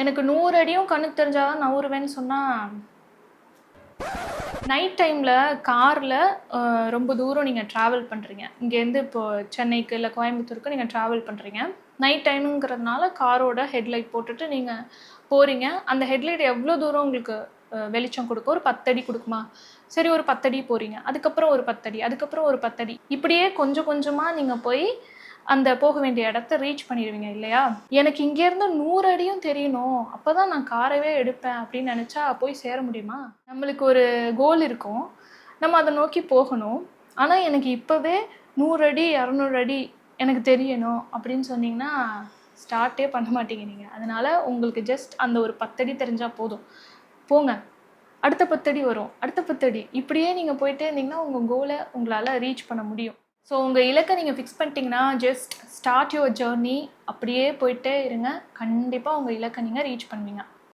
எனக்கு 100 அடியும் கண்ணுக்கு தெரிஞ்சால் தான் நவுருவேன்னு சொன்னால், நைட் டைமில் காரில் ரொம்ப தூரம் நீங்கள் ட்ராவல் பண்ணுறீங்க. இங்கேருந்து இப்போது சென்னைக்கு இல்லை கோயம்புத்தூருக்கு நீங்கள் ட்ராவல் பண்ணுறீங்க. நைட் டைமுங்கிறதுனால காரோட ஹெட்லைட் போட்டுட்டு நீங்கள் போகிறீங்க. அந்த ஹெட்லைட் எவ்வளோ தூரம் உங்களுக்கு வெளிச்சம் கொடுக்கும்? ஒரு 10 அடி கொடுக்குமா? சரி, ஒரு 10 அடி போகிறீங்க. அதுக்கப்புறம் ஒரு 10 அடி, அதுக்கப்புறம் ஒரு 10 அடி. இப்படியே கொஞ்சம் கொஞ்சமாக நீங்கள் போய் அந்த போக வேண்டிய இடத்த ரீச் பண்ணிடுவீங்க இல்லையா? எனக்கு இங்கேருந்து 100 அடியும் தெரியணும், அப்போ தான் நான் காரவே எடுப்பேன் அப்படின்னு நினச்சா போய் சேர முடியுமா? நம்மளுக்கு ஒரு கோல் இருக்கும், நம்ம அதை நோக்கி போகணும். ஆனால் எனக்கு இப்போவே 100 அடி 200 அடி எனக்கு தெரியணும் அப்படின்னு சொன்னீங்கன்னா ஸ்டார்ட்டே பண்ண மாட்டீங்க நீங்கள். அதனால் உங்களுக்கு ஜஸ்ட் அந்த ஒரு 10 அடி தெரிஞ்சால் போதும். போங்க, அடுத்த 10 அடி வரும், அடுத்த 10 அடி, இப்படியே நீங்கள் போயிட்டே இருந்தீங்கன்னா உங்கள் கோலை உங்களால் ரீச் பண்ண முடியும். ஸோ உங்கள் இலக்கை நீங்கள் ஃபிக்ஸ் பண்ணிட்டீங்கன்னா ஜஸ்ட் ஸ்டார்ட் யுவர் ஜர்னி. அப்படியே போயிட்டே இருங்க, கண்டிப்பாக உங்கள் இலக்கை நீங்கள் ரீச் பண்ணுவீங்க.